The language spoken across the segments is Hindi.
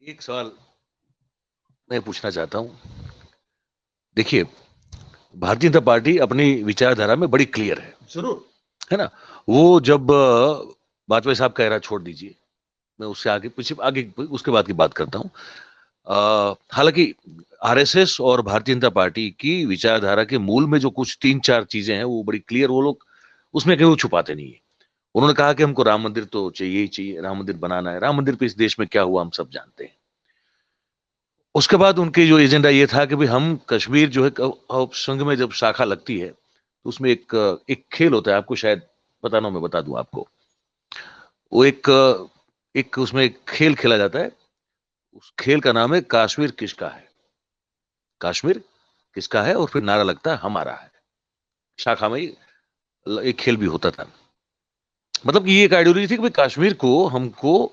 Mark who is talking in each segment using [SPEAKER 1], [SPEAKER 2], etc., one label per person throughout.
[SPEAKER 1] एक सवाल मैं पूछना चाहता हूँ। देखिए, भारतीय जनता पार्टी अपनी विचारधारा में बड़ी क्लियर है।
[SPEAKER 2] जरूर।
[SPEAKER 1] है ना? वो जब वाजपेयी साहब का एरा छोड़ दीजिए, मैं उससे आगे पीछे आगे उसके बाद की बात करता हूँ। हालांकि आरएसएस और भारतीय जनता पार्टी की विचारधारा के मूल में जो कुछ 3-4 चीजें हैं वो बड़ी क्लियर, वो लोग उसमें कहीं वो छुपाते नहीं है। उन्होंने कहा कि हमको राम मंदिर तो चाहिए ही चाहिए, राम मंदिर बनाना है। राम मंदिर पे इस देश में क्या हुआ हम सब जानते हैं। उसके बाद उनके जो एजेंडा ये था कि भाई हम कश्मीर जो है संघ में जब शाखा लगती है तो उसमें एक एक खेल होता है, आपको शायद पता ना हो, मैं बता दूं आपको। वो एक एक उसमें एक खेल खेला जाता है। उस खेल का नाम है कश्मीर किसका है। कश्मीर किसका है और फिर नारा लगता है हमारा है। शाखा में एक खेल भी होता था। मतलब कि ये एक आइडियोलॉजी थी कि भाई कश्मीर को हमको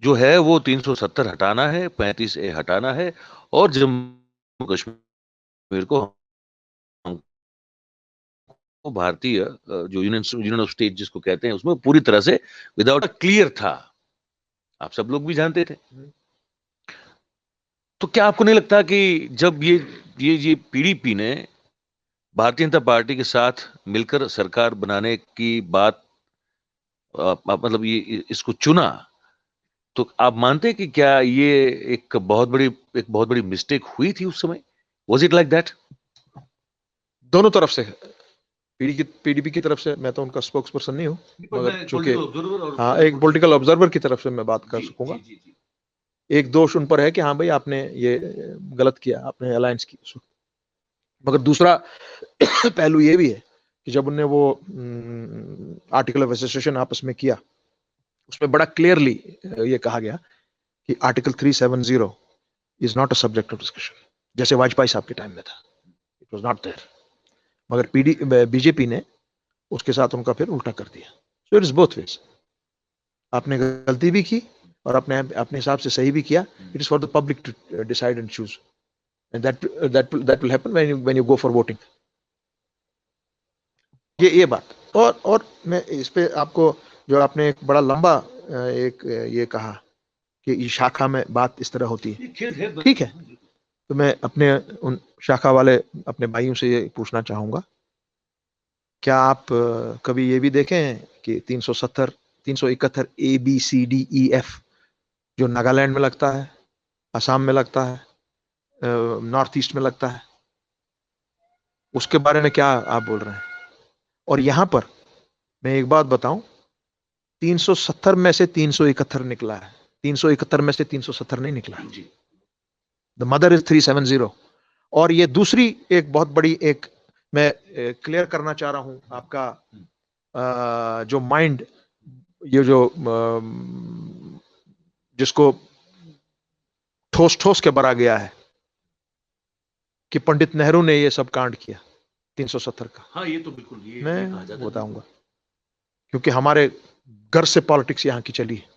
[SPEAKER 1] जो है वो 370 हटाना है, 35A हटाना है, और जम्मू कश्मीर को हमको भारतीय जो यूनियन ऑफ स्टेट जिसको कहते हैं उसमें पूरी तरह से विदाउट क्लियर था। आप सब लोग भी जानते थे। तो क्या आपको नहीं लगता कि जब ये पीडीपी ने भारतीय जनता पार्टी के साथ मिलकर सरकार बनाने की बात मतलब ये इसको चुना, तो आप मानते हैं कि क्या ये एक बहुत बड़ी मिस्टेक हुई थी उस समय? Was it like that?
[SPEAKER 2] दोनों तरफ से पीडीपी की तरफ से, मैं तो उनका स्पोक्स पर्सन नहीं हूँ, मगर चूंकि हाँ एक पॉलिटिकल ऑब्जर्वर की तरफ से मैं बात कर सकूंगा। एक दोष उन पर है कि हाँ भाई आपने ये गलत किया, आपने अलायंस की। मगर दूसरा पहलू ये भी है कि जब उनने वो आर्टिकल ऑफ एसोसिएशन आपस में किया, उसमें बड़ा क्लियरली ये कहा गया कि article 370 is not a subject of discussion, जैसे वाजपेयी साहब के टाइम में था। It was not there. मगर बीजेपी ने उसके साथ उनका फिर उल्टा कर दिया। So it is both ways. आपने गलती भी की और अपने अपने हिसाब से सही भी किया। It is for the public to decide and choose, and that will happen when you go for voting. ये बात। और मैं इस पे आपको, जो आपने एक बड़ा लंबा एक ये कहा कि इस शाखा में बात इस तरह होती है, ठीक है। तो मैं अपने उन शाखा वाले अपने भाइयों से ये पूछना चाहूंगा, क्या आप कभी ये भी देखे हैं कि 370 371 ABCDEF जो नागालैंड में लगता है, असम में लगता है, नॉर्थ ईस्ट में लगता है, उसके बारे में क्या आप बोल रहे हैं? और यहां पर मैं एक बात बताऊं, 370 में से 371 निकला है, 371 में से 370 नहीं निकला। The mother is 370। और ये दूसरी एक बहुत बड़ी एक मैं क्लियर करना चाह रहा हूं आपका जो माइंड, ये जो जिसको ठोस ठोस के भरा गया है कि पंडित नेहरू ने ये सब कांड किया 370 का।
[SPEAKER 1] हाँ, ये तो बिल्कुल
[SPEAKER 2] मैं बताऊंगा, क्योंकि हमारे घर से पॉलिटिक्स यहां की चली है।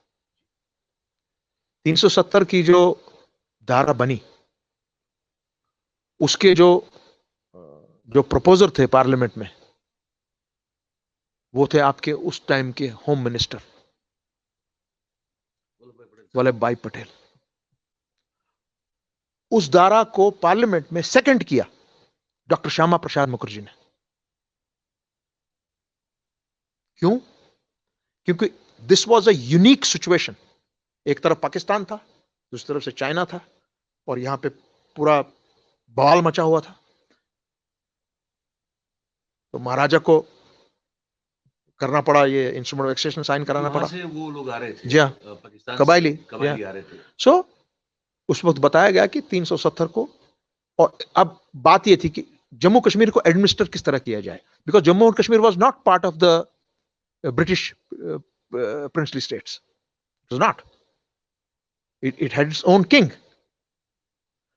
[SPEAKER 2] 370 की जो धारा बनी, उसके जो जो प्रपोजर थे पार्लियामेंट में, वो थे आपके उस टाइम के होम मिनिस्टर वल्लभ भाई पटेल। उस धारा को पार्लियामेंट में सेकंड किया डॉक्टर श्यामा प्रसाद मुखर्जी ने। क्यों? क्योंकि this was a unique situation. एक तरफ पाकिस्तान था, दूसरी तरफ से चाइना था, और यहां पे पूरा बवाल मचा हुआ था। तो महाराजा को करना पड़ा, ये इंस्ट्रूमेंट ऑफ एक्सेशन साइन कराना पड़ा।
[SPEAKER 1] से वो लोग आ रहे थे,
[SPEAKER 2] जी हाँ,
[SPEAKER 1] पाकिस्तान
[SPEAKER 2] कबायली
[SPEAKER 1] कबायली आ रहे थे।
[SPEAKER 2] सो उस वक्त बताया गया कि 370 को। और अब बात यह थी कि जम्मू कश्मीर को एडमिनिस्टर किस तरह किया जाए, because Jammu and Kashmir was not part of the British princely states. It was not. It had its own king.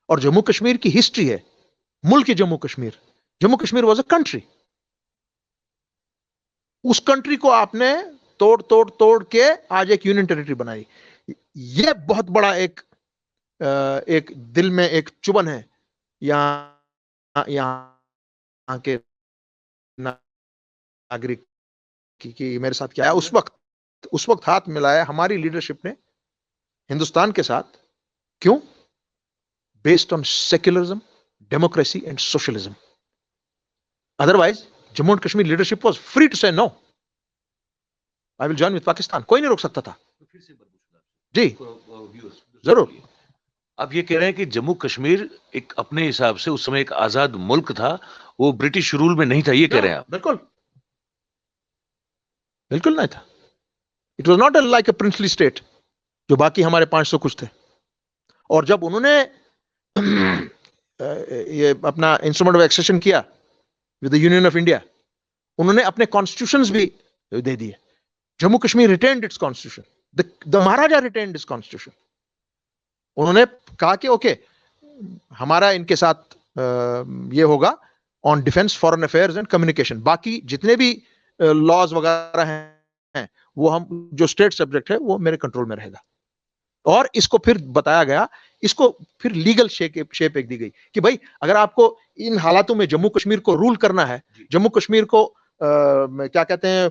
[SPEAKER 2] और जम्मू कश्मीर की हिस्ट्री है, मुल्क Jammu Kashmir, Jammu Kashmir was a country. उस कंट्री को आपने तोड़ तोड़ तोड़ के आज एक यूनियन टेरिटरी बनाई। यह बहुत बड़ा एक दिल में एक चुभन है यहाँ यहाँ के नागरिक की मेरे साथ क्या है। उस वक्त हाथ मिलाया हमारी लीडरशिप ने, हिंदुस्तान के साथ। क्यों? Based on secularism, democracy and socialism. Otherwise Jammu and Kashmir leadership was free to say no, I will join with Pakistan. कोई नहीं रोक सकता था। जी जरूर।
[SPEAKER 1] आप ये कह रहे हैं कि जम्मू कश्मीर एक अपने हिसाब से उस समय एक आजाद मुल्क था, वो ब्रिटिश रूल में नहीं था, ये कह रहे हैं आप?
[SPEAKER 2] बिल्कुल बिल्कुल नहीं था। It was not like a princely state जो बाकी हमारे 500 कुछ थे। और जब उन्होंने ये अपना इंस्ट्रूमेंट ऑफ एक्सेशन किया with the union of India, उन्होंने अपने कॉन्स्टिट्यूशंस भी दे दिए। Jammu Kashmir retained it's constitution, the Maharaja retained it's constitution. उन्होंने कहा कि ओके, हमारा इनके साथ ये होगा on defence, foreign affairs and communication. बाकी जितने भी लॉज वगैरह हैं वो हम, जो स्टेट सब्जेक्ट है वो मेरे कंट्रोल में रहेगा। और इसको फिर बताया गया, इसको फिर लीगल शेप एक दी गई कि भाई अगर आपको इन हालातों में जम्मू कश्मीर को रूल करना है, जम्मू कश्मीर को क्या कहते हैं,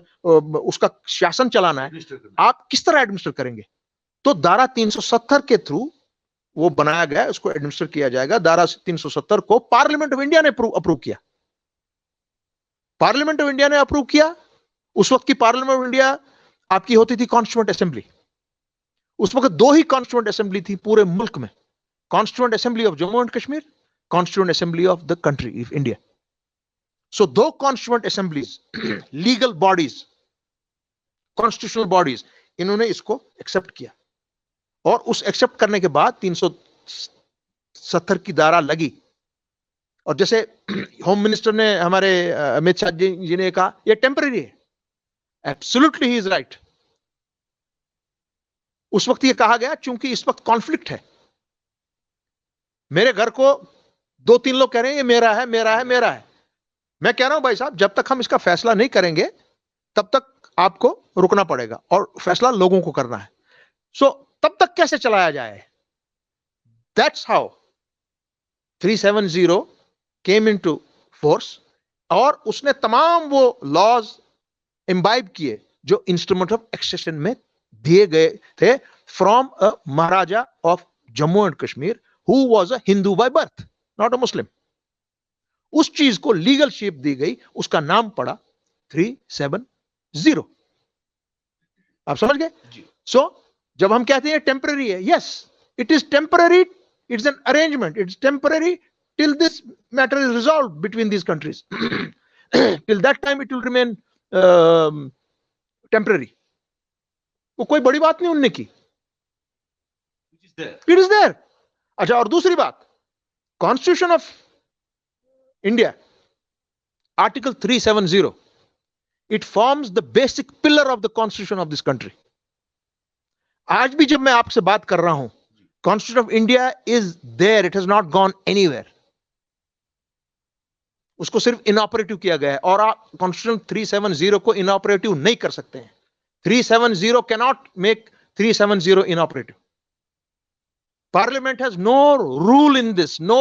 [SPEAKER 2] उसका शासन चलाना है, आप किस तरह एडमिनिस्टर करेंगे? तो धारा 370 के थ्रू वो बनाया गया, उसको एडमिनिस्टर किया जाएगा। धारा 370 को पार्लियामेंट ऑफ इंडिया ने अप्रूव किया। पार्लियामेंट ऑफ इंडिया ने अप्रूव किया। उस वक्त की पार्लियामेंट ऑफ इंडिया आपकी होती थी कॉन्स्टिट्यूएंट असेंबली। उस वक्त 2 ही कॉन्स्टिट्यूएंट असेंबली थी पूरे मुल्क में, constituent assembly of Jammu and Kashmir, constituent assembly of the country of India. So 2 constituent assemblies, legal bodies, constitutional bodies, इन्होंने इसको एक्सेप्ट किया। और उस एक्सेप्ट करने के बाद 370 की धारा लगी। और जैसे होम मिनिस्टर ने, हमारे अमित शाह जी ने कहा यह टेम्पररी है। Absolutely he is right. उस वक्त यह कहा गया क्योंकि इस वक्त कॉन्फ्लिक्ट है। मेरे घर को 2-3 लोग कह रहे हैं ये मेरा है, मेरा है, मेरा है। मैं कह रहा हूं भाई साहब, जब तक हम इसका फैसला नहीं करेंगे तब तक आपको रुकना पड़ेगा, और फैसला लोगों को करना है। सो तब तक कैसे चलाया जाए? That's how 370 came into force. और उसने तमाम वो लॉज इम्बाइब किए जो इंस्ट्रूमेंट ऑफ एक्सेशन में दिए गए थे, from a Maharaja of Jammu and Kashmir who was a Hindu by birth, not a Muslim. उस चीज को लीगल शेप दी गई, उसका नाम पड़ा 370। आप समझ गए? सो जब हम कहते हैं टेम्पररी है, yes it is temporary, it's an arrangement, it's temporary till this matter is resolved between these countries. Till that time it will remain temporary. वो कोई बड़ी बात नहीं उनने की। It is there. अच्छा, और दूसरी बात, constitution of India article 370, it forms the basic pillar of the constitution of this country. आज भी जब मैं आपसे बात कर रहा हूं, constitution of India is there, it has not gone anywhere. उसको सिर्फ इनऑपरेटिव किया गया है, और आप कॉन्स्टिट्यूशन 370 को इनऑपरेटिव नहीं कर सकते हैं। 370 cannot make 370 inoperative. Parliament has no rule in this, no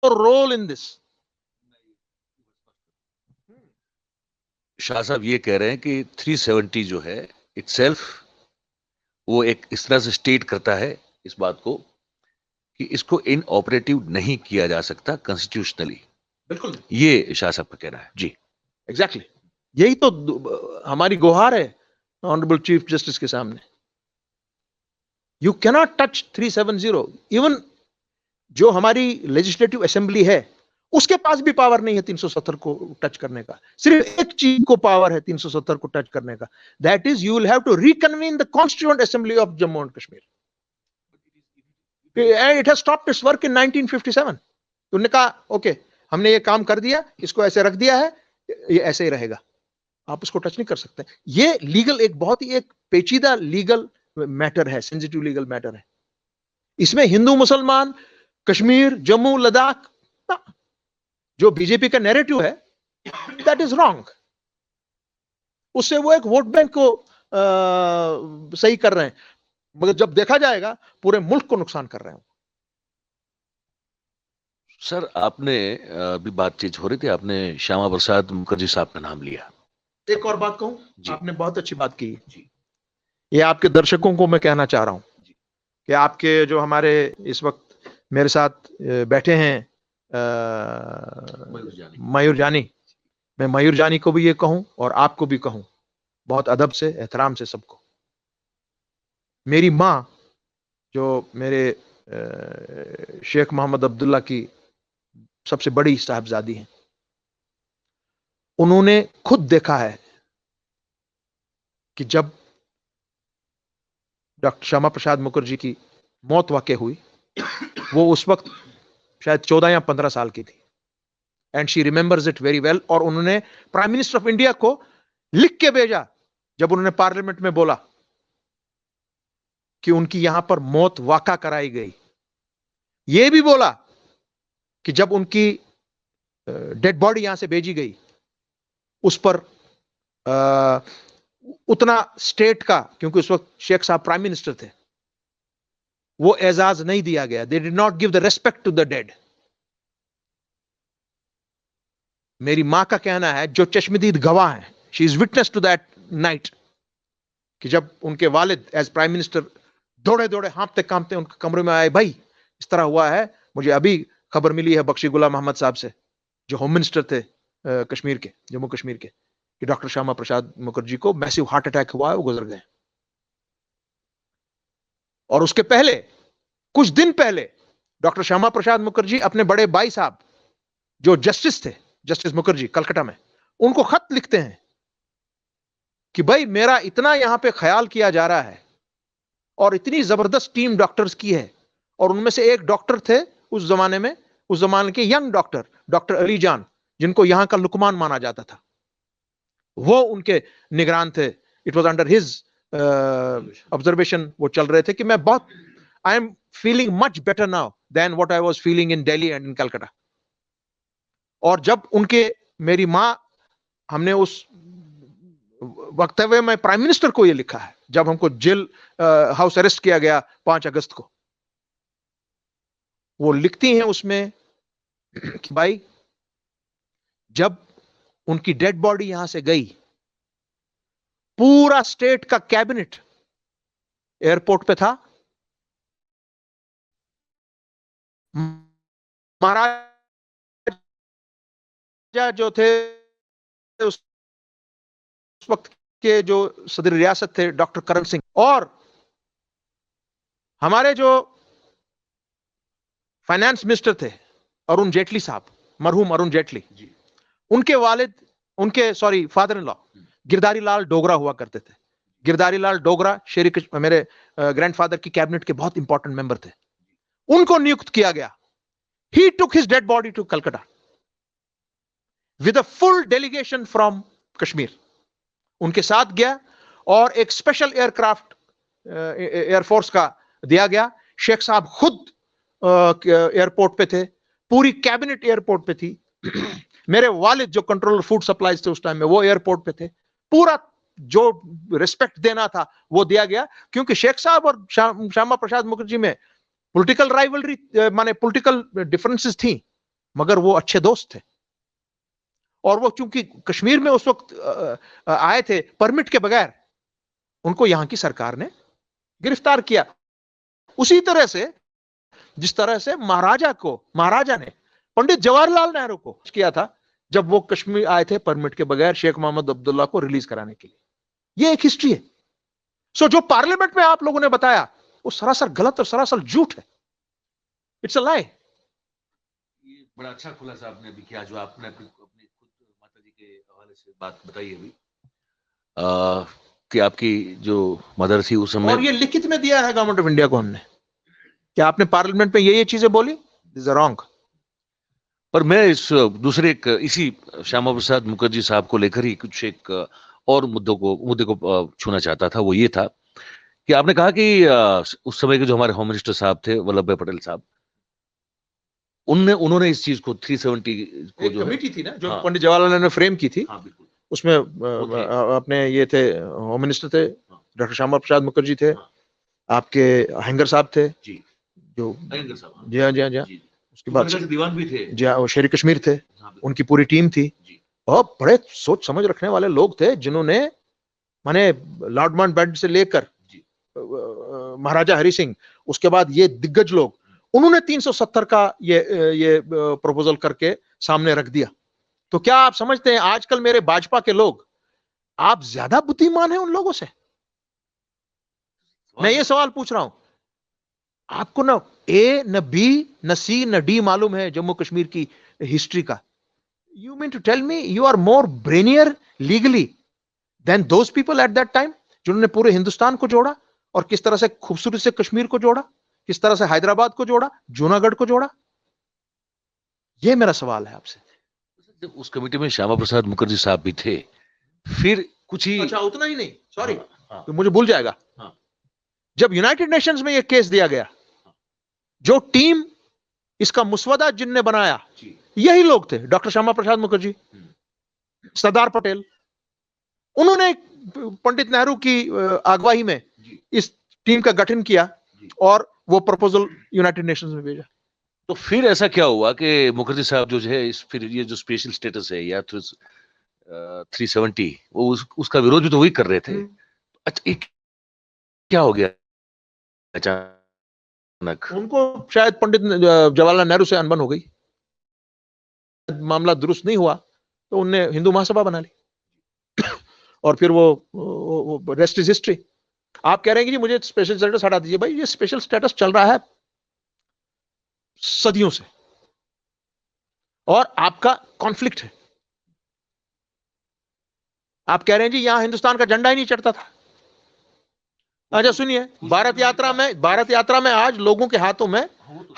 [SPEAKER 2] role in this.
[SPEAKER 1] Shah साहब ये कह रहे हैं कि 370 जो है इटसेल्फ वो एक इस तरह से स्टेट करता है इस बात को कि इसको इनऑपरेटिव नहीं किया जा सकता कॉन्स्टिट्यूशनली।
[SPEAKER 2] बिल्कुल,
[SPEAKER 1] ये शाह साहब का कहना है। जी
[SPEAKER 2] एग्जैक्टली, यही तो हमारी गुहार है ऑनरेबल चीफ जस्टिस के सामने। You cannot touch 370। इवन जो हमारी लेजिस्लेटिव असेंबली है उसके पास भी पावर नहीं है 370 को टच करने का। सिर्फ एक चीज को पावर है 370 को टच करने का, that is you will have to reconvene the constituent assembly of Jammu and Kashmir. It has stopped its work in 1957। उन्होंने कहा ओके, हमने ये काम कर दिया, इसको ऐसे रख दिया है, ये ऐसे ही रहेगा, आप उसको टच नहीं कर सकते। ये लीगल एक बहुत ही एक पेचीदा लीगल मैटर है, सेंसिटिव लीगल मैटर है। इसमें हिंदू मुसलमान, कश्मीर, जम्मू, लद्दाख, जो बीजेपी का नैरेटिव है दैट इज रॉन्ग। उससे वो एक वोट बैंक को सही कर रहे हैं, मगर जब देखा जाएगा पूरे मुल्क को नुकसान कर रहे हैं।
[SPEAKER 1] सर, आपने अभी बातचीत हो रही थी, आपने श्यामा प्रसाद मुखर्जी साहब का नाम लिया।
[SPEAKER 2] एक और बात कहूं, आपने बहुत अच्छी बात की जी। ये आपके दर्शकों को मैं कहना चाह रहा हूं कि आपके जो हमारे इस वक्त मेरे साथ बैठे हैं मयूर जानी, मैं मयूर जानी को भी ये कहूं और आपको भी कहूं, बहुत अदब से, एहतराम से सबको। मेरी माँ जो मेरे शेख मोहम्मद अब्दुल्ला की सबसे बड़ी साहबजादी हैं, उन्होंने खुद देखा है कि जब डॉक्टर श्यामा प्रसाद मुखर्जी की मौत वाक़ई हुई, वो उस वक्त शायद 14 या 15 साल की थी, and she remembers it very well. और उन्होंने प्राइम मिनिस्टर ऑफ इंडिया को लिख के भेजा जब उन्होंने पार्लियामेंट में बोला कि उनकी यहां पर मौत वाक़ा कराई गई। यह भी बोला कि जब उनकी डेड बॉडी यहां से भेजी गई, उस पर उतना स्टेट का, क्योंकि उस वक्त शेख साहब प्राइम मिनिस्टर थे, वो एजाज नहीं दिया गया। They did not give the respect to the dead. मेरी मां का कहना है, जो चश्मदीद गवाह है, she is witness to that night, कि जब उनके वालिद एज प्राइम मिनिस्टर दौड़े दौड़े हाँफते कांपते उनके कमरे में आए, भाई इस तरह हुआ है, मुझे अभी खबर मिली है बख्शी गुलाम अहमद साहब से, जो होम मिनिस्टर थे कश्मीर के, जम्मू कश्मीर के, कि डॉक्टर श्यामा प्रसाद मुखर्जी को मैसिव हार्ट अटैक हुआ है, वो गुजर गए। और उसके पहले, कुछ दिन पहले, डॉक्टर श्यामा प्रसाद मुखर्जी अपने बड़े भाई साहब जो जस्टिस थे, जस्टिस मुखर्जी कलकत्ता में, उनको खत लिखते हैं कि भाई मेरा इतना यहां पे ख्याल किया जा रहा है और इतनी जबरदस्त टीम डॉक्टर्स की है, और उनमें से एक डॉक्टर थे उस जमाने में, उस जमाने के यंग डॉक्टर, डॉक्टर अली जान, जिनको यहां का लुकमान माना जाता था, वो उनके निगरान थे। It was under his observation वो चल रहे थे कि मैं बहुत, I am feeling much better now then what I was feeling in Delhi and in Calcutta. और जब उनके, मेरी मां, हमने उस वक्तव्य में प्राइम मिनिस्टर को यह लिखा है जब हमको जेल हाउस अरेस्ट किया गया 5 अगस्त को, वो लिखती हैं उसमें कि भाई जब उनकी डेड बॉडी यहां से गई, पूरा स्टेट का कैबिनेट एयरपोर्ट पे था। महाराजा जो थे उस वक्त के जो सदर रियासत थे डॉक्टर करण सिंह, और हमारे जो फाइनेंस मिनिस्टर थे अरुण जेटली साहब, मरहूम अरुण जेटली, उनके वालिद, उनके sorry father in law Girdhari Lal Dogra हुआ करते थे। गिरधारी लाल डोगरा मेरे ग्रैंडफादर की कैबिनेट के बहुत इंपॉर्टेंट मेंबर थे। उनको नियुक्त किया गया। He took his dead body to Calcutta with a full delegation from Kashmir. उनके साथ गया और एक स्पेशल एयरक्राफ्ट एयरफोर्स का दिया गया। शेख साहब खुद एयरपोर्ट पे थे, पूरी कैबिनेट एयरपोर्ट पे थी। मेरे वालिद जो कंट्रोलर फूड सप्लाईज थे उस टाइम में, वो एयरपोर्ट पे थे। पूरा जो रिस्पेक्ट देना था वो दिया गया, क्योंकि शेख साहब और श्यामा प्रसाद मुखर्जी में पॉलिटिकल राइवलरी, माने पॉलिटिकल डिफरेंसेस थी, मगर वो अच्छे दोस्त थे। और वो चूंकि कश्मीर में उस वक्त आए थे परमिट के बगैर, उनको यहां की सरकार ने गिरफ्तार किया। उसी तरह से जिस तरह से महाराजा ने पंडित जवाहरलाल नेहरू को किया था जब वो कश्मीर आए थे परमिट के बगैर शेख मोहम्मद अब्दुल्ला को रिलीज कराने के लिए। ये एक हिस्ट्री है। सो जो पार्लियामेंट में आप लोगों ने बताया वो सरासर गलत और सरासर झूठ है। इट्स अ लाई।
[SPEAKER 1] ये बड़ा अच्छा खुलासा आपने भी किया, जो आपने अपनी खुद माता जी के हवाले से बात बताई अभी, कि आपकी जो मदर थी उस समय,
[SPEAKER 2] और ये लिखित में दिया है गवर्नमेंट ऑफ इंडिया को हमने, कि आपने पार्लियामेंट में ये चीजें बोली, दिस इज रॉन्ग।
[SPEAKER 1] पर मैं इस दूसरे इसी श्यामा प्रसाद मुखर्जी साहब को लेकर ही कुछ एक और मुद्दे को छूना चाहता था। वो ये था कि आपने कहा कि उस समय के जो हमारे होम मिनिस्टर साहब थे वल्लभ भाई पटेल साहब, उन्होंने इस चीज को 370 को
[SPEAKER 2] एक
[SPEAKER 1] जो
[SPEAKER 2] कमेटी थी ना जो
[SPEAKER 1] हाँ,
[SPEAKER 2] पंडित जवाहरलाल नेहरू ने फ्रेम की थी।
[SPEAKER 1] हाँ बिल्कुल,
[SPEAKER 2] उसमें अपने ये थे, होम मिनिस्टर थे, डॉक्टर श्यामा प्रसाद मुखर्जी थे, आपके अहंगर साहब थे,
[SPEAKER 1] जी,
[SPEAKER 2] जो
[SPEAKER 1] अयंगर साहब,
[SPEAKER 2] जी हाँ जी हाँ जी हाँ। उसके बाद
[SPEAKER 1] दीवान भी थे,
[SPEAKER 2] जी हाँ, वो शेर कश्मीर थे, उनकी पूरी टीम थी, और बड़े सोच समझ रखने वाले लोग थे, जिन्होंने माने लॉर्ड माउंटबेटन से लेकर महाराजा हरि सिंह, उसके बाद ये दिग्गज लोग, उन्होंने 370 का ये प्रपोजल करके सामने रख दिया। तो क्या आप समझते हैं आजकल मेरे भाजपा के लोग, आप ज्यादा बुद्धिमान हैं उन लोगों से? मैं ये सवाल पूछ रहा हूं। आपको ना ए, न बी, न सी, न डी मालूम है जम्मू कश्मीर की हिस्ट्री का। You mean to tell me you are more brainier legally than those people at that time, जिन्होंने पूरे हिंदुस्तान को जोड़ा और किस तरह से खूबसूरती से कश्मीर को जोड़ा, किस तरह से हैदराबाद को जोड़ा, जूनागढ़ को जोड़ा। यह मेरा सवाल है आपसे।
[SPEAKER 1] जब उस कमेटी में श्यामा प्रसाद मुखर्जी साहब भी थे, फिर कुछ ही,
[SPEAKER 2] अच्छा उतना ही नहीं, सॉरी,
[SPEAKER 1] हाँ,
[SPEAKER 2] तो मुझे भूल जाएगा।
[SPEAKER 1] हाँ,
[SPEAKER 2] जब यूनाइटेड नेशंस में यह केस दिया गया, जो टीम इसका मुसवदा जिनने बनाया यही लोग थे, डॉक्टर श्यामा प्रसाद मुखर्जी, सरदार पटेल। उन्होंने पंडित नेहरू की अगुवाई में इस टीम का गठन किया और वो प्रपोजल यूनाइटेड नेशंस में भेजा।
[SPEAKER 1] तो फिर ऐसा क्या हुआ कि मुखर्जी साहब जो है फिर ये जो स्पेशल स्टेटस है या 370 वो उसका विरोध भी तो वही कर रहे थे। अच्छा, क्या हो गया अचानक?
[SPEAKER 2] उनको शायद पंडित जवाहरलाल नेहरू से अनबन हो गई, मामला दुरुस्त नहीं हुआ तो उनने हिंदू महासभा बना ली और फिर वो रेस्ट इज हिस्ट्री। आप कह रहे हैं कि जी मुझे स्पेशल स्टेटस हटा दीजिए। भाई ये स्पेशल स्टेटस चल रहा है सदियों से और आपका कॉन्फ्लिक्ट है। आप कह रहे हैं जी यहां हिंदुस्तान का झंडा ही नहीं चढ़ता था। अच्छा सुनिए, भारत यात्रा में आज लोगों के हाथों में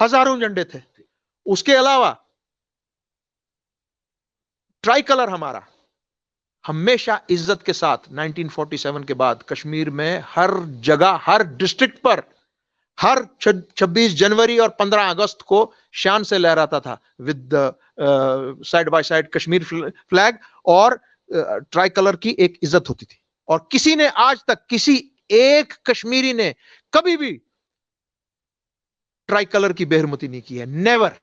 [SPEAKER 2] हजारों झंडे थे। उसके अलावा ट्राई कलर हमारा हमेशा इज्जत के साथ 1947 के बाद कश्मीर में हर जगह, हर डिस्ट्रिक्ट पर, हर 26 जनवरी और 15 अगस्त को शान से लहराता था with side by side Kashmir flag, और ट्राई कलर की एक इज्जत होती थी। और किसी ने आज तक, किसी एक कश्मीरी ने कभी भी ट्राई कलर की बेहरमती नहीं की है, नेवर।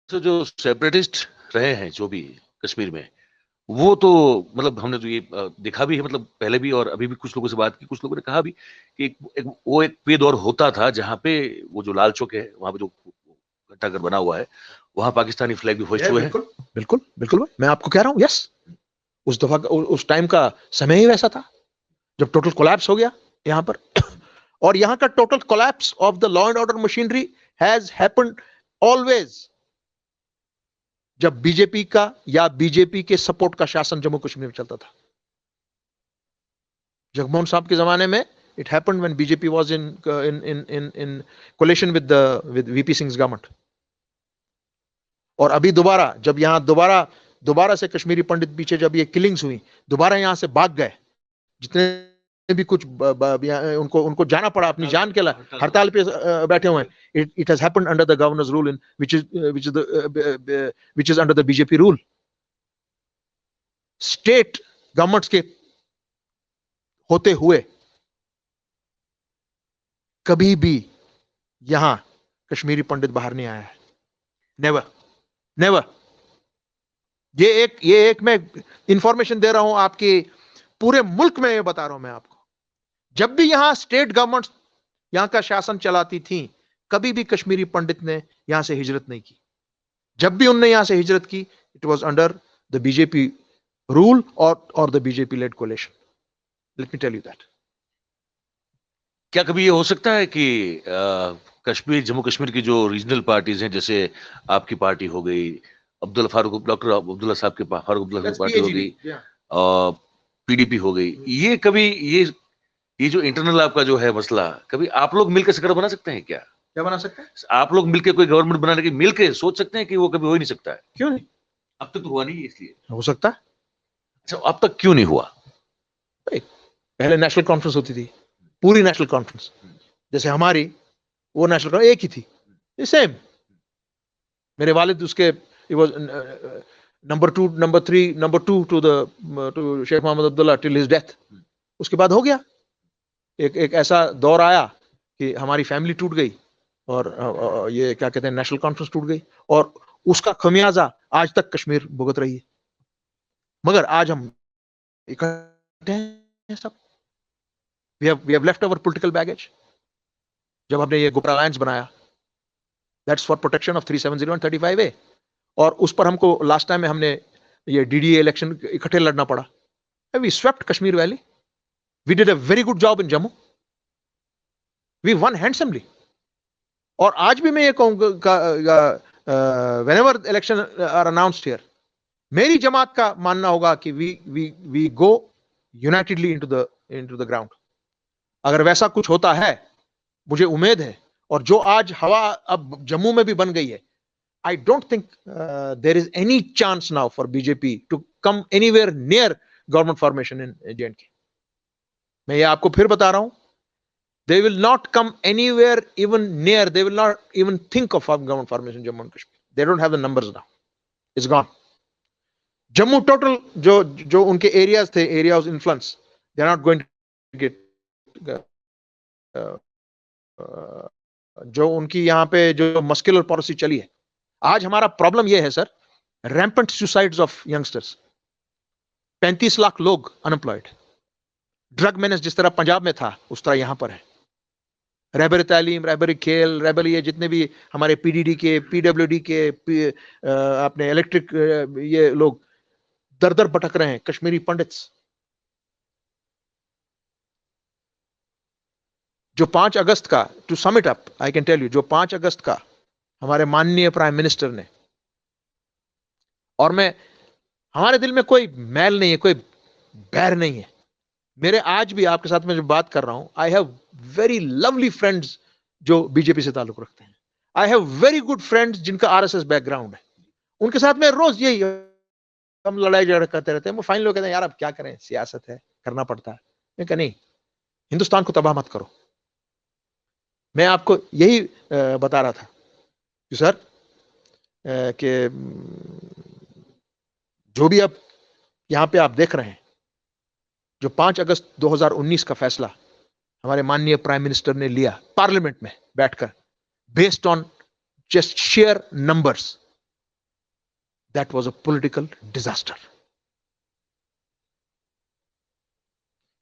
[SPEAKER 1] तो जो सेपरेटिस्ट रहे हैं जो भी कश्मीर में, वो तो मतलब हमने तो ये देखा भी है, मतलब पहले भी और अभी भी कुछ लोगों से बात की, कुछ लोगों ने कहा भी कि वो एक पे दौर होता था जहां पे वो जो लाल चौक है वहां पे जो घंटाघर बना हुआ है वहां पाकिस्तानी फ्लैग भी होस्ट हुए हैं।
[SPEAKER 2] बिल्कुल बिल्कुल, मैं आपको कह रहा हूं, यस, उस दफा उस टाइम का समय ही वैसा था जब टोटल कोलैप्स हो गया यहां पर। और यहां का total collapse of the law and order machinery has happened always जब बीजेपी का या बीजेपी के सपोर्ट का शासन जम्मू कश्मीर में चलता था। जगमोहन साहब के जमाने में it happened when BJP was in coalition with VP Singh government. और अभी दोबारा जब यहां दोबारा से कश्मीरी पंडित पीछे जब ये किलिंग्स हुई, दोबारा यहां से भाग गए जितने भी कुछ उनको जाना पड़ा अपनी जान के लिए, हड़ताल पे बैठे हुए हैं। It has happened under the governors rule in which is under the BJP rule. State governments के होते हुए कभी भी यहां कश्मीरी पंडित बाहर नहीं आया है, नेवर नेवर। ये एक मैं इंफॉर्मेशन दे रहा हूं आपके पूरे मुल्क में, ये बता रहा हूं मैं आपको। जब भी यहां स्टेट गवर्नमेंट यहां का शासन चलाती थी, कभी भी कश्मीरी पंडित ने यहां से हिजरत नहीं की। जब भी उनने यहां से हिजरत की, it was under the BJP rule और the BJP led coalition. Let me tell you that.
[SPEAKER 1] क्या कभी ये हो सकता है कि जम्मू कश्मीर की जो रीजनल पार्टीज हैं, जैसे आपकी पार्टी हो गई, डॉक्टर अब्दुल्ला साहब के फारूक अब्दुल्ला की पार्टी हो गई, पीडीपी हो गई, ये कभी ये जो इंटरनल आपका जो है मसला, कभी आप लोग मिलकर सरकार बना सकते हैं क्या?
[SPEAKER 2] क्या बना सकते हैं?
[SPEAKER 1] आप लोग मिलकर कोई गवर्नमेंट बनाने की मिलकर सोच सकते हैं कि वो कभी हो ही नहीं सकता है?
[SPEAKER 2] क्यों नहीं?
[SPEAKER 1] अब तक तो हुआ नहीं, इसलिए
[SPEAKER 2] हो सकता है।
[SPEAKER 1] अच्छा, अब तक क्यों नहीं हुआ?
[SPEAKER 2] पहले नेशनल कॉन्फ्रेंस होती थी, पूरी नेशनल कॉन्फ्रेंस, जैसे हमारी वो नेशनल कॉन्फ्रेंस एक ही थी, सेम। मेरे वालिद उसके number 2 to Sheikh Mohammad Abdullah till his death. उसके बाद हो गया एक ऐसा दौर आया कि हमारी फैमिली टूट गई और ये क्या कहते हैं, नेशनल कॉन्फ्रेंस टूट गई, और उसका खमियाजा आज तक कश्मीर भुगत रही है। मगर आज हम इकट्ठे हैं, सब। We have left our political baggage. जब हमने ये गुप्ता अलायंस बनाया, that's for protection of 370 and 35A, और उस पर हमको लास्ट टाइम में हमने ये DDA इलेक्शन इकट्ठे लड़ना पड़ा। We swept Kashmir valley, we did a very good job in Jammu, we won handsomely. और आज भी मैं ये कहूंगा, whenever election are announced here, मेरी जमात का मानना होगा कि we go unitedly into the ground। अगर वैसा कुछ होता है, मुझे उम्मीद है, और जो आज हवा अब जम्मू में भी बन गई है, I don't think there is any chance now for BJP to come anywhere near government formation in J&K। मैं ये आपको फिर बता रहा हूं, they will not come anywhere even near, they will not even think of government formation in Jammu and Kashmir। They don't have the numbers now, it's gone। Jammu total जो उनके एरियाज थे, area of influence, they are not going to get, जो उनकी यहां पे जो मस्कुलर पॉलिसी चली है। आज हमारा प्रॉब्लम यह है sir, rampant suicides of youngsters, 35 lakh लोग अनएम्प्लॉयड, ड्रग मेनेस जिस तरह पंजाब में था उस तरह यहां पर है, रहबर तालीम, रहबर खेल, रहबर ये जितने भी हमारे PDD के, PWD के, अपने इलेक्ट्रिक ये लोग दर दर भटक रहे हैं, कश्मीरी पंडित्स। जो 5 अगस्त का, to sum it up I can tell you, जो 5 अगस्त का हमारे माननीय प्राइम मिनिस्टर ने, और मैं, हमारे दिल में कोई मैल नहीं है, कोई बैर नहीं है। मेरे आज भी आपके साथ में जो बात कर रहा हूं, I have very lovely friends जो बीजेपी से ताल्लुक रखते हैं, I have very good friends जिनका RSS बैकग्राउंड है, उनके साथ में रोज यही हम लड़ाई झगड़ा करते रहते हैं। वो फाइनल लोग कहते हैं यार अब क्या करें, सियासत है, करना पड़ता है। मैं कहा नहीं, हिंदुस्तान को तबाह मत करो। मैं आपको यही बता रहा था कि सर कि जो भी अब यहां पे आप देख रहे हैं, जो 5 अगस्त 2019 का फैसला हमारे माननीय प्राइम मिनिस्टर ने लिया पार्लियामेंट में बैठकर, based on just share numbers, that was a political disaster.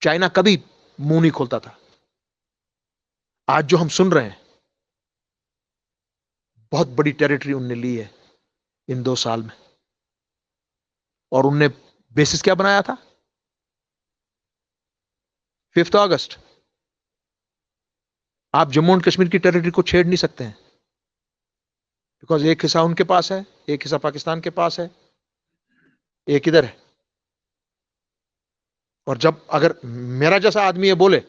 [SPEAKER 2] China कभी मुंह नहीं खोलता था। आज जो हम सुन रहे हैं, बहुत बड़ी टेरिटरी उनने ली है इन 2 साल में, और उनने बेसिस क्या बनाया था? 5 अगस्त। आप जम्मू एंड कश्मीर की टेरिटरी को छेड़ नहीं सकते हैं, बिकॉज एक हिस्सा उनके पास है, एक हिस्सा पाकिस्तान के पास है, एक इधर है। और जब अगर मेरा जैसा आदमी ये बोले,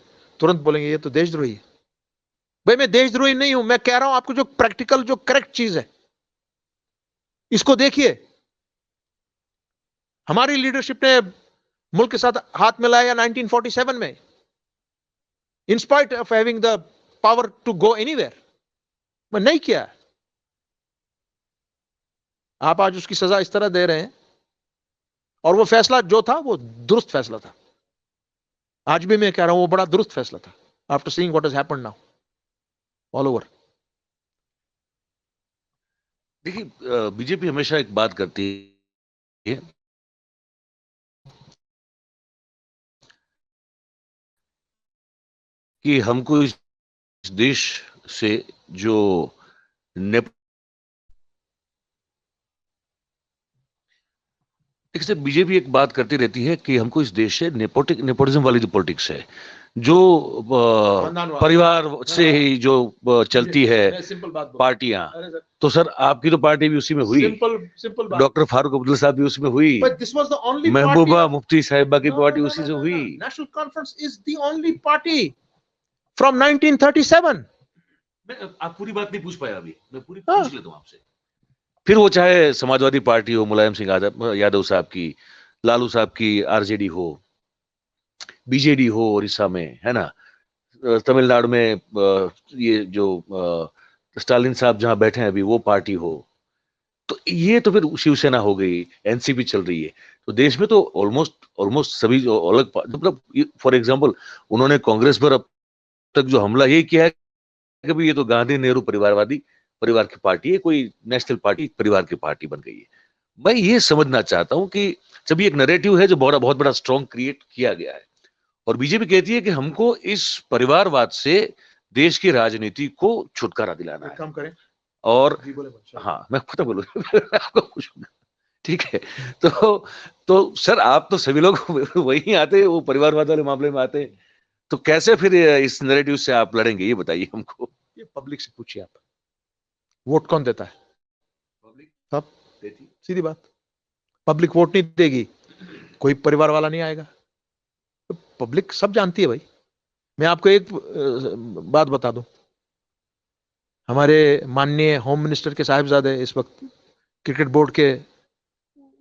[SPEAKER 2] तुरंत बोलेंगे ये तो देशद्रोही है। भाई मैं देशद्रोही नहीं हूं, मैं कह रहा हूं आपको जो प्रैक्टिकल, जो करेक्ट चीज है, इसको देखिए। हमारी लीडरशिप ने मुल्क के साथ हाथ मिलाया 1947 में, in spite of having the power to go anywhere, मैं नहीं किया। आप आज उसकी सजा इस तरह दे रहे हैं, और वो फैसला जो था वो दुरुस्त फैसला था। आज भी मैं कह रहा हूं वो बड़ा दुरुस्त फैसला था, after seeing what has happened now all over.
[SPEAKER 1] देखिए, बीजेपी हमेशा एक बात करती है कि हमको इस देश से जो बीजेपी एक बात करती रहती है कि हमको इस देश से नेपोटिज्म वाली जो पॉलिटिक्स है, जो परिवार से ही जो चलती है पार्टियां, तो सर आपकी तो पार्टी भी उसी में हुई, डॉक्टर फारूक अब्दुल्ला साहब भी उसी में हुई, महबूबा मुफ्ती साहिबा की पार्टी उसी से हुई।
[SPEAKER 2] National conference is the only party from 1937।
[SPEAKER 1] आप पूरी बात नहीं पूछ पाया, अभी मैं पूरी पूछ लेता हूं आपसे। फिर वो चाहे समाजवादी पार्टी हो, मुलायम सिंह यादव साहब की, लालू साहब की RJD हो, BJD हो उड़ीसा में, है ना, तमिलनाडु में ये जो स्टालिन साहब जहां बैठे हैं अभी वो पार्टी हो, तो ये तो फिर शिवसेना हो गई, NCP चल रही है। तो देश में तो ऑलमोस्ट सभी जो अलग, मतलब फॉर एग्जांपल उन्होंने कांग्रेस पर अब तक जो हमला यही किया है कि भाई ये तो गांधी नेहरू परिवार की पार्टी है, कोई नेशनल पार्टी परिवार की पार्टी बन गई है। मैं ये समझना चाहता हूं कि जब ये एक नैरेटिव है जो बहुत बड़ा स्ट्रॉन्ग क्रिएट किया गया है, और बीजेपी कहती है कि हमको इस परिवारवाद से देश की राजनीति को छुटकारा दिलाना है।
[SPEAKER 2] काम करें
[SPEAKER 1] और
[SPEAKER 2] जी बोले बादशाह।
[SPEAKER 1] हाँ, मैं खुद बोलूंगा आपको पूछूंगा, ठीक है। तो सर, आप तो सभी लोग वही आते, वो परिवारवाद वाले मामले में आते, तो कैसे फिर इस नैरेटिव से आप लड़ेंगे, ये बताइए हमको।
[SPEAKER 2] ये पब्लिक से पूछिए आप, वोट कौन देता है?
[SPEAKER 1] पब्लिक
[SPEAKER 2] सब
[SPEAKER 1] देती।
[SPEAKER 2] सीधी बात, पब्लिक वोट नहीं देगी, कोई परिवार वाला नहीं आएगा। तो पब्लिक सब जानती है भाई। मैं आपको एक बात बता दूं, हमारे माननीय होम मिनिस्टर के साहिबजादे इस वक्त क्रिकेट बोर्ड के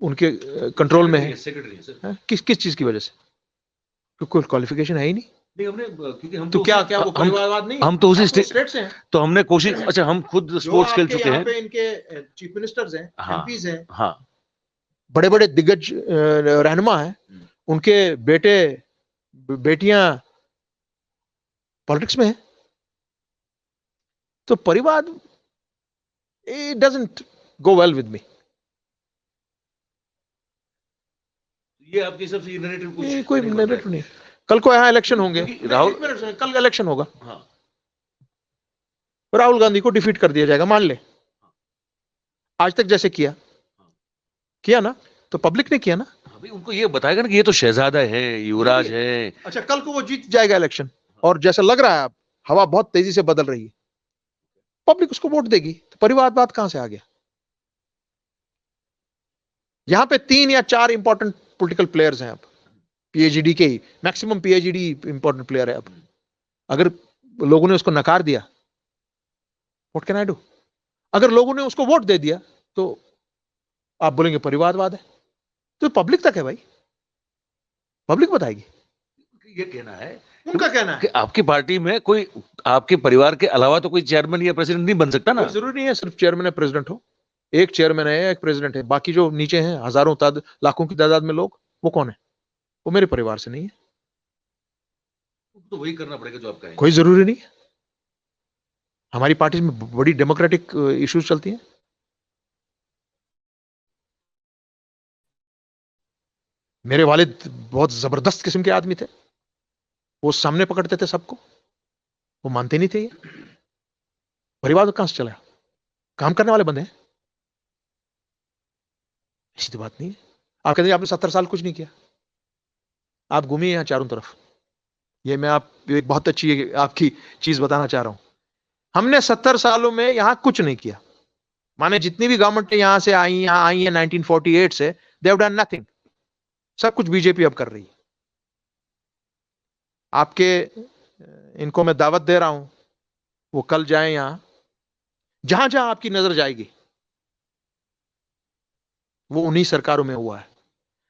[SPEAKER 2] उनके कंट्रोल में है।
[SPEAKER 1] Secretary sir.
[SPEAKER 2] किस किस चीज की वजह से? तो कोई क्वालिफिकेशन है ही नहीं।
[SPEAKER 1] नहीं, हमने क्योंकि हम
[SPEAKER 2] तो क्या क्या वो परिवारवाद नहीं है?
[SPEAKER 1] हम तो उसी
[SPEAKER 2] स्टेट से हैं।
[SPEAKER 1] तो हमने कोशिश, अच्छा, हम खुद स्पोर्ट्स खेल चुके हैं।
[SPEAKER 2] पे इनके चीफ मिनिस्टर्स हैं,
[SPEAKER 1] हाँ,
[SPEAKER 2] एमपीज हैं,
[SPEAKER 1] हाँ,
[SPEAKER 2] बड़े बड़े दिग्गज रहनुमा हैं, उनके बेटे बेटियां पॉलिटिक्स में हैं। तो परिवार, it doesn't go well with me.
[SPEAKER 1] ये आपकी सबसे नैरेटिव कुछ
[SPEAKER 2] कोई नैरेटिव नहीं। कल को यहाँ इलेक्शन होंगे,
[SPEAKER 1] राहुल,
[SPEAKER 2] कल इलेक्शन होगा,
[SPEAKER 1] हाँ,
[SPEAKER 2] राहुल गांधी को डिफीट कर दिया जाएगा, मान ले, आज तक जैसे किया ना, तो पब्लिक ने किया ना।
[SPEAKER 1] अभी उनको ये बताएगा ना कि ये तो शहजादा है, युवराज है।
[SPEAKER 2] अच्छा, कल को वो जीत जाएगा इलेक्शन, और जैसा लग रहा है अब हवा बहुत तेजी से बदल रही है, पब्लिक उसको वोट देगी, तो परिवारवाद कहां से आ गया? यहां पे 3 या 4 इंपॉर्टेंट पॉलिटिकल प्लेयर्स हैं अब, पीएचडी के ही, मैक्सिमम पीएचडी इंपॉर्टेंट प्लेयर है अब। अगर लोगों ने उसको नकार दिया, व्हाट कैन आई डू? अगर लोगों ने उसको वोट दे दिया, तो आप बोलेंगे परिवारवाद है। तो पब्लिक तक है भाई, पब्लिक बताएगी।
[SPEAKER 1] ये कहना है,
[SPEAKER 2] उनका कहना है
[SPEAKER 1] कि आपकी पार्टी में कोई, आपके परिवार के अलावा तो कोई चेयरमैन या प्रेसिडेंट नहीं बन सकता ना।
[SPEAKER 2] जरूरी नहीं है सिर्फ चेयरमैन या प्रेसिडेंट हो, एक चेयरमैन है, एक प्रेसिडेंट है, बाकी जो नीचे हैं हजारों लाखों की तादाद में लोग, वो कौन है? वो मेरे परिवार से नहीं है।
[SPEAKER 1] तो वही करना पड़ेगा जो आप कहेंगे।
[SPEAKER 2] कोई जरूरी नहीं है। हमारी पार्टी में बड़ी डेमोक्रेटिक इश्यूज चलती हैं। मेरे वालिद बहुत जबरदस्त किस्म के आदमी थे, वो सामने पकड़ते थे सबको, वो मानते नहीं थे। ये परिवार कहां से चला? काम करने वाले बंदे हैं, ऐसी तो बात नहीं है। आप कहते हैं आपने 70 साल कुछ नहीं किया, आप घूमिए यहां चारों तरफ। ये मैं आप एक बहुत अच्छी आपकी चीज बताना चाह रहा हूं, हमने 70 सालों में यहां कुछ नहीं किया। माने जितनी भी गवर्नमेंट यहां आई है 1948 से, दे हैव डन नथिंग। सब कुछ बीजेपी अब कर रही है। आपके इनको मैं दावत दे रहा हूं, वो कल जाएं यहां, जहां जहां आपकी नजर जाएगी वो उन्हीं सरकारों में हुआ है।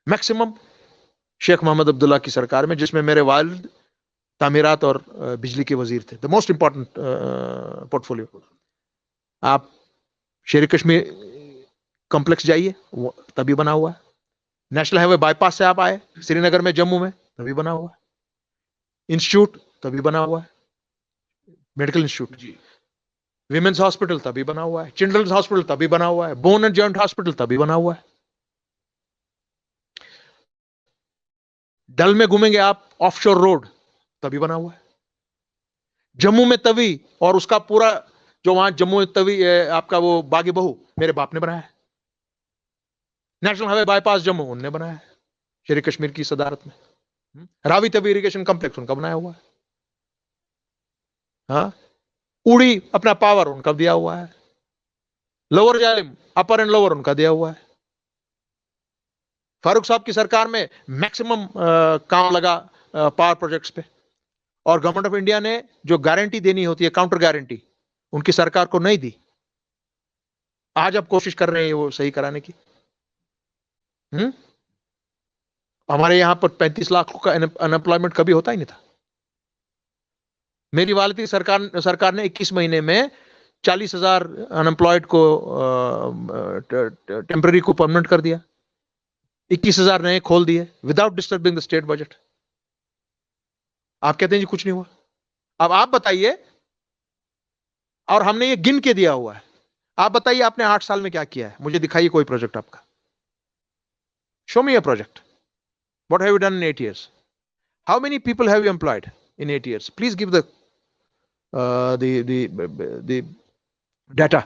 [SPEAKER 2] मैक्सिमम शेख मोहम्मद अब्दुल्ला की सरकार में, जिसमें मेरे वालिद तामीरात और बिजली के वजीर थे, द मोस्ट इंपॉर्टेंट पोर्टफोलियो। आप शेर कश्मीर कॉम्प्लेक्स जाइए, वो तभी बना हुआ है। नेशनल हाईवे बाईपास से आप आए श्रीनगर में, जम्मू में, तभी बना हुआ है। इंस्टीट्यूट तभी बना हुआ है, मेडिकल इंस्टीट्यूट। विमेन्स हॉस्पिटल तभी बना हुआ है, चिल्ड्रंस हॉस्पिटल तभी बना हुआ है, बोन एंड जॉइंट हॉस्पिटल तभी बना हुआ है। डल में घूमेंगे आप, ऑफशोर रोड तभी बना हुआ है। जम्मू में तवी, और उसका पूरा जो वहां जम्मू में तवी आपका वो बागी बहू मेरे बाप ने बनाया है। नेशनल हाईवे बाईपास जम्मू उनने बनाया है, शेर कश्मीर की सदारत में। रावी तवी इरिगेशन कॉम्प्लेक्स उनका बनाया हुआ है। हाँ, उड़ी अपना पावर उनका दिया हुआ है। लोअर जालिम, अपर एंड लोअर उनका दिया हुआ है। फारूक साहब की सरकार में मैक्सिमम काम लगा पावर प्रोजेक्ट्स पे, और गवर्नमेंट ऑफ इंडिया ने जो गारंटी देनी होती है, काउंटर गारंटी, उनकी सरकार को नहीं दी। आज अब कोशिश कर रहे हैं वो सही कराने की। हमारे यहां पर 35 लाख का अनएम्प्लॉयमेंट कभी होता ही नहीं था। मेरी वालिद की सरकार ने 21 महीने में 40,000 अनएम्प्लॉयड को टेम्पररी को परमानेंट कर दिया, 21,000 नए खोल दिए without disturbing the state budget. आप कहते हैं जी कुछ नहीं हुआ। अब आप बताइए, और हमने ये गिन के दिया हुआ है, आप बताइए आपने 8 साल में क्या किया है? मुझे दिखाइए कोई प्रोजेक्ट आपका, show me a project, what have you done in 8 years? How many people have you employed in 8 years? Please give the data.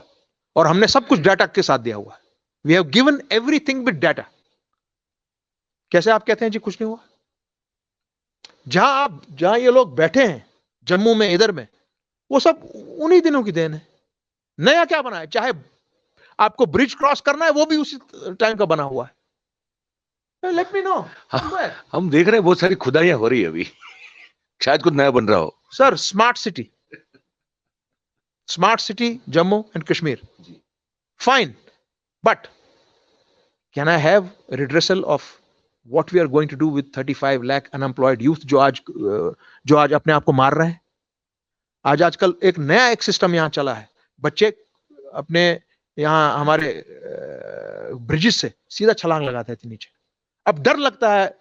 [SPEAKER 2] और हमने सब कुछ डाटा के साथ दिया हुआ है. We have given everything with data. कैसे आप कहते हैं जी कुछ नहीं हुआ? जहां ये लोग बैठे हैं जम्मू में, इधर में, वो सब उन्हीं दिनों की देन है. नया क्या बना है? चाहे आपको ब्रिज क्रॉस करना है, वो भी उसी टाइम का बना हुआ है. Let me know.
[SPEAKER 1] हम देख रहे हैं बहुत सारी खुदाइयां हो रही है अभी. शायद कुछ नया बन रहा हो.
[SPEAKER 2] Sir, smart city Jammu and Kashmir, fine, but can I have redressal of what we are going to do with 35 lakh unemployed youth जो आज अपने आप को मार रहे हैं. आजकल एक सिस्टम यहां चला है. बच्चे अपने यहां हमारे ब्रिजेस से सीधा छलांग लगाते थे नीचे. अब डर लगता है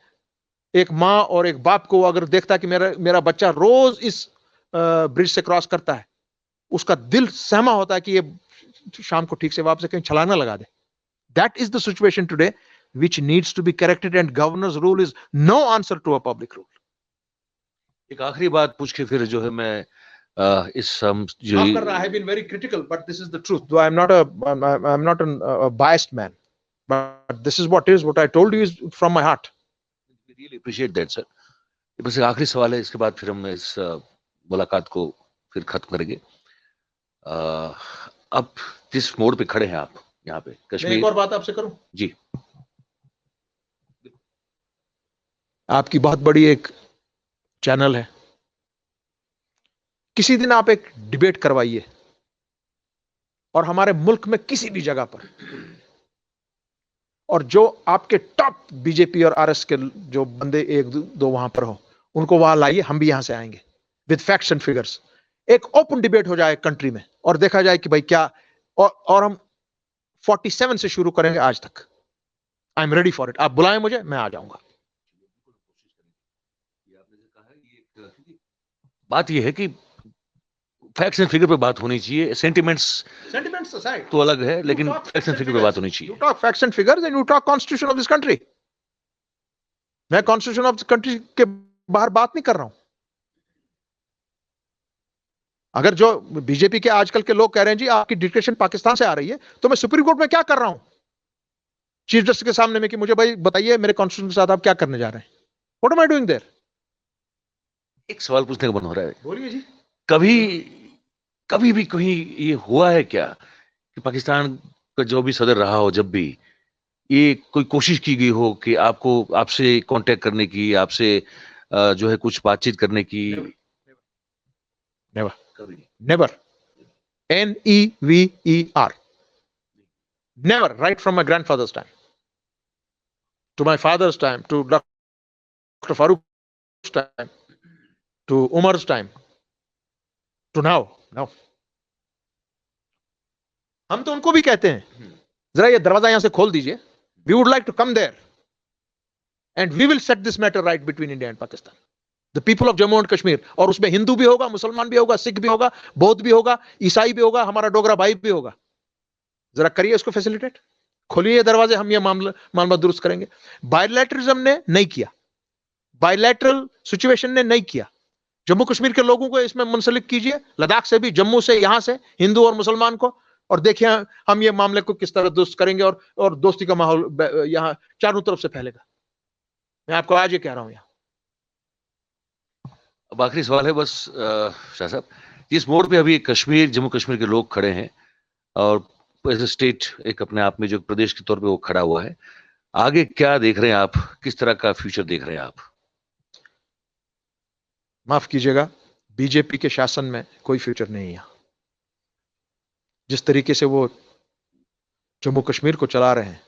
[SPEAKER 2] एक माँ और एक बाप को, अगर देखता है कि मेरा बच्चा रोज इस ब्रिज से क्रॉस करता है, उसका दिल सहमा होता है कि ये शाम को ठीक से वापस कहीं छलांग ना लगा दे. That is the situation today which needs to be corrected, and governor's rule is no answer to a public rule.
[SPEAKER 1] एक आखिरी बात पूछ के फिर जो है मैं इस जो
[SPEAKER 2] I have been very critical, but this is the truth. Though I'm not a biased man, but this is what I told you is from my heart.
[SPEAKER 1] We really appreciate that, sir. बस एक आखिरी सवाल है, इसके बाद फिर हम इस मुलाकात को फिर खत्म करेंगे. अब जिस मोड़ पे खड़े हैं आप यहाँ पे कश्मीर,
[SPEAKER 2] एक और बात आपसे करूं
[SPEAKER 1] जी.
[SPEAKER 2] आपकी बहुत बड़ी एक चैनल है, किसी दिन आप एक डिबेट करवाइए और हमारे मुल्क में किसी भी जगह पर, और जो आपके टॉप बीजेपी और आरएस के जो बंदे एक दो वहां पर हो, उनको वहां लाइए. हम भी यहां से आएंगे विद फैक्ट्स एंड फिगर्स. एक ओपन डिबेट हो जाए कंट्री में और देखा जाए कि भाई क्या, और हम 47 से शुरू करेंगे आज तक. I am ready for it. आप बुलाएं मुझे, मैं आ जाऊंगा.
[SPEAKER 1] बात यह है कि फैक्ट्स एंड फिगर पे बात होनी चाहिए. सेंटिमेंट्स तो अलग है, लेकिन फैक्ट्स एंड फिगर पे बात होनी चाहिए.
[SPEAKER 2] You talk facts and figures and you talk constitution of this country. मैं कॉन्स्टिट्यूशन ऑफ कंट्री के बाहर बात नहीं कर रहा हूं. अगर जो बीजेपी के आजकल के लोग कह रहे हैं जी आपकी डिक्टेशन पाकिस्तान से आ रही है, तो मैं सुप्रीम कोर्ट में क्या कर रहा हूं चीफ जस्टिस के सामने में कि मुझे भाई बताइए मेरे कॉन्स्टिट्यूशन के साथ आप क्या करने जा रहे हैं. What am I doing there?
[SPEAKER 1] एक सवाल पूछने का मन हो रहा है.
[SPEAKER 2] बोलिए जी.
[SPEAKER 1] कभी भी कहीं ये हुआ है क्या कि पाकिस्तान का जो भी सदर रहा हो, जब भी ये कोई कोशिश की गई हो कि आपसे कांटेक्ट करने की, आपसे जो है कुछ बातचीत करने की?
[SPEAKER 2] Never. NEVER. Never. Right from my grandfather's time to my father's time to Dr. Farooq's time to Umar's time to now. हम तो उनको भी कहते हैं जरा ये दरवाजा यहां से खोल दीजिए. We would like to come there and we will set this matter right between India and Pakistan. The people of Jammu and Kashmir. और उसमें हिंदू भी होगा, मुसलमान भी होगा, सिख भी होगा, बौद्ध भी होगा, ईसाई भी होगा, हमारा डोगरा भाई भी होगा. जरा करिए इसको फैसिलिटेट, खोलिए दरवाजे, हम ये मामला दुरुस्त करेंगे. बायलैटरलिज्म ने नहीं किया, बायलैटरल सिचुएशन ने नहीं किया. जम्मू कश्मीर के लोगों को इसमें मुंसलिक कीजिए, लद्दाख से भी, जम्मू से, यहां से हिंदू और मुसलमान को, और देखिए हम ये मामले को किस तरह दुरुस्त करेंगे और दोस्ती का माहौल यहां चारों तरफ से फैलेगा. मैं आपको आज ये कह रहा हूं. यहां
[SPEAKER 1] अब आखिरी सवाल है बस शाह साहब, जिस मोड़ पे अभी कश्मीर, जम्मू कश्मीर के लोग खड़े हैं और एज ए स्टेट एक अपने आप में जो प्रदेश के तौर पे वो खड़ा हुआ है, आगे क्या देख रहे हैं आप? किस तरह का फ्यूचर देख रहे हैं आप?
[SPEAKER 2] माफ कीजिएगा, बीजेपी के शासन में कोई फ्यूचर नहीं है. जिस तरीके से वो जम्मू कश्मीर को चला रहे हैं,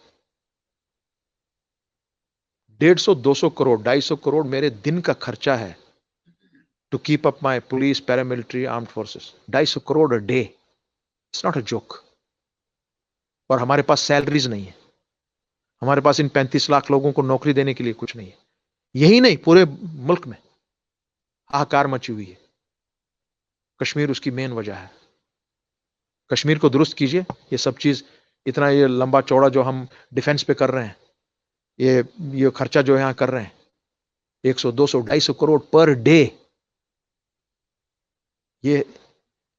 [SPEAKER 2] 150-200 करोड़ 250 करोड़ मेरे दिन का खर्चा है to keep up my police, paramilitary, armed forces. 250 crore a day. It's not a joke. और हमारे पास सैलरीज नहीं है, हमारे पास इन 35 लाख लोगों को नौकरी देने के लिए कुछ नहीं है. यही नहीं, पूरे मुल्क में हाहाकार मची हुई है. कश्मीर उसकी मेन वजह है. कश्मीर को दुरुस्त कीजिए. ये सब चीज इतना ये लंबा चौड़ा जो हम डिफेंस पे कर रहे हैं, ये खर्चा जो यहां कर रहे हैं, 100, 200, 250 करोड़ पर डे। ये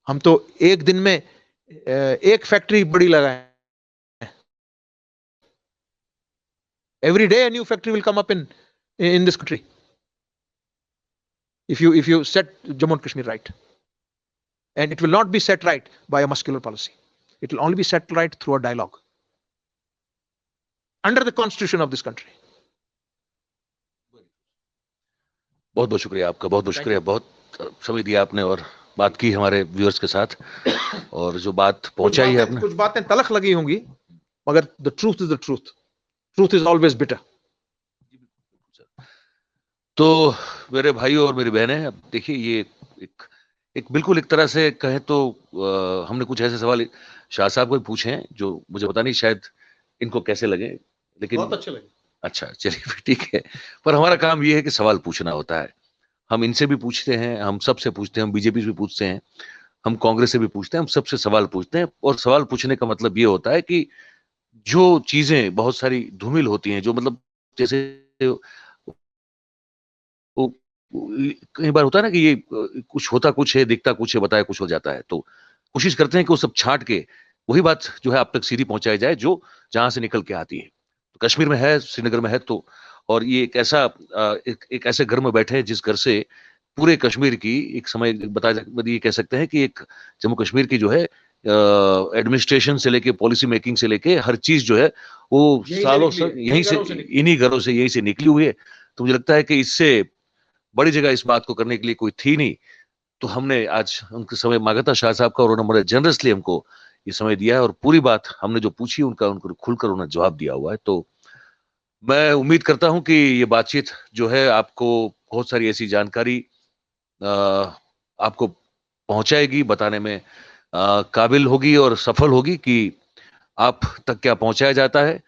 [SPEAKER 2] हम तो एक दिन में एक फैक्ट्री बड़ी लगाए। Every day a new factory will come up in this country if you set Jammu and Kashmir right. And it will not be set right by a muscular policy. It will only be set right through a dialogue under the constitution of this country.
[SPEAKER 1] बहुत बहुत शुक्रिया आपका, बहुत बहुत शुक्रिया, बहुत समय दिया आपने और बात की हमारे व्यूअर्स के साथ, और जो बात पहुंचाई है आपने।
[SPEAKER 2] कुछ बातें तलख लगी होंगी, मगर the truth is the truth. Truth is always bitter.
[SPEAKER 1] तो मेरे भाइयों और मेरी बहनें, अब देखिए ये एक बिल्कुल एक तरह से कहें तो हमने कुछ ऐसे सवाल शाह साहब को पूछे हैं जो मुझे पता नहीं शायद इनको कैसे लगे, लेकिन
[SPEAKER 2] बहुत अच्छे लगे।
[SPEAKER 1] अच्छा चलिए फिर ठीक है। पर हमारा काम ये है कि सवाल पूछना होता है। हम इनसे भी पूछते हैं, हम सबसे पूछते हैं, हम बीजेपी से भी पूछते हैं, हम कांग्रेस से भी पूछते हैं, हम सबसे सवाल पूछते हैं। और सवाल पूछने का मतलब ये होता है कि जो चीजें बहुत सारी धूमिल होती हैं, जो मतलब जैसे वो कई बार होता है ना कि ये कुछ होता कुछ है, दिखता कुछ है, बताया कुछ हो जाता है। तो कोशिश करते हैं कि वो सब छांट के वही बात जो है आप तक सीधी पहुंचाई जाए जो जहां से निकल के आती है। तो कश्मीर में है, श्रीनगर में है, तो और ये एक ऐसा एक ऐसे घर में बैठे हैं जिस घर से पूरे कश्मीर की एक समय ये कह सकते हैं कि एक जम्मू कश्मीर की जो है एडमिनिस्ट्रेशन से लेके पॉलिसी मेकिंग से लेके हर चीज जो है वो सालों से यहीं से इन्हीं घरों से यहीं से निकली हुई है। तो मुझे लगता है कि इससे बड़ी जगह इस बात को करने के लिए कोई थी नहीं। तो हमने आज उनके समय मांगा था शाह साहब का, और उन्होंने बड़े जनरसली हमको ये समय दिया है, और पूरी बात हमने जो पूछी उनका उनको खुलकर उन्होंने जवाब दिया हुआ है। तो मैं उम्मीद करता हूं कि ये बातचीत जो है आपको बहुत सारी ऐसी जानकारी आपको पहुंचाएगी, बताने में काबिल होगी और सफल होगी कि आप तक क्या पहुंचाया जाता है,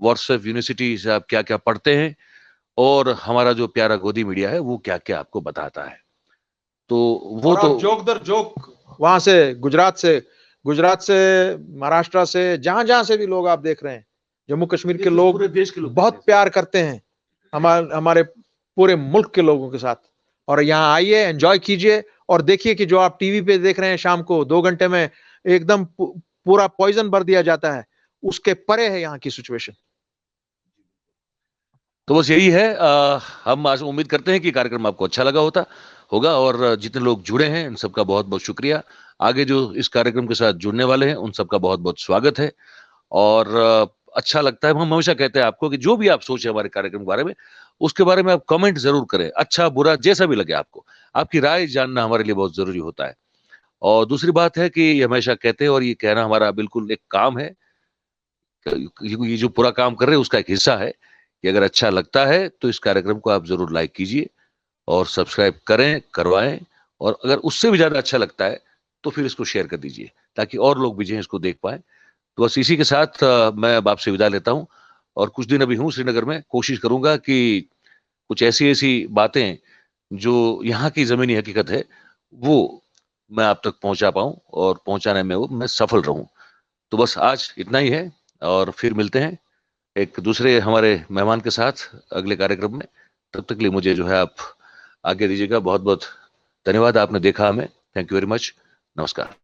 [SPEAKER 1] व्हाट्सएप यूनिवर्सिटी से आप क्या क्या पढ़ते हैं, और हमारा जो प्यारा गोदी मीडिया है वो क्या क्या आपको बताता है। तो वो तो
[SPEAKER 2] जोक दर जोक वहां से गुजरात से महाराष्ट्र से जहां से भी लोग आप देख रहे हैं, जम्मू कश्मीर के लोग पूरे देश के लोग बहुत प्यार करते हैं हमारे पूरे मुल्क के लोगों के साथ। और यहाँ आइए, एंजॉय कीजिए, और देखिए कि जो आप टीवी पे देख रहे हैं शाम को 2 घंटे में एकदम पूरा पॉइजन भर दिया जाता है, उसके परे है यहाँ की सिचुएशन।
[SPEAKER 1] तो बस यही है। हम आज उम्मीद करते हैं कि कार्यक्रम आपको अच्छा लगा होगा, और जितने लोग जुड़े हैं उन सबका बहुत बहुत शुक्रिया। आगे जो इस कार्यक्रम के साथ जुड़ने वाले हैं उन सबका बहुत बहुत स्वागत है। और अच्छा लगता है, हम हमेशा कहते हैं आपको कि जो भी आप सोचे हमारे कार्यक्रम के बारे में, उसके बारे में आप कमेंट जरूर करें, अच्छा बुरा जैसा भी लगे आपको। आपकी राय जानना हमारे लिए बहुत जरूरी होता है। और दूसरी बात है कि ये हमेशा कहते हैं, और ये कहना हमारा बिल्कुल एक काम है, ये जो पूरा काम कर रहे हैं उसका एक हिस्सा है कि अगर अच्छा लगता है तो इस कार्यक्रम को आप जरूर लाइक कीजिए और सब्सक्राइब करें, करवाएं, और अगर उससे भी ज्यादा अच्छा लगता है तो फिर इसको शेयर कर दीजिए ताकि और लोग भी जो इसको देख पाए। तो बस इसी के साथ मैं अब आपसे विदा लेता हूं, और कुछ दिन अभी हूं श्रीनगर में, कोशिश करूंगा कि कुछ ऐसी ऐसी बातें जो यहाँ की जमीनी हकीकत है वो मैं आप तक पहुंचा पाऊं, और पहुंचाने में वो मैं सफल रहूं। तो बस आज इतना ही है, और फिर मिलते हैं एक दूसरे हमारे मेहमान के साथ अगले कार्यक्रम में। तब तक के लिए मुझे जो है आप आगे दीजिएगा। बहुत बहुत धन्यवाद, आपने देखा हमें। Thank you very much. नमस्कार।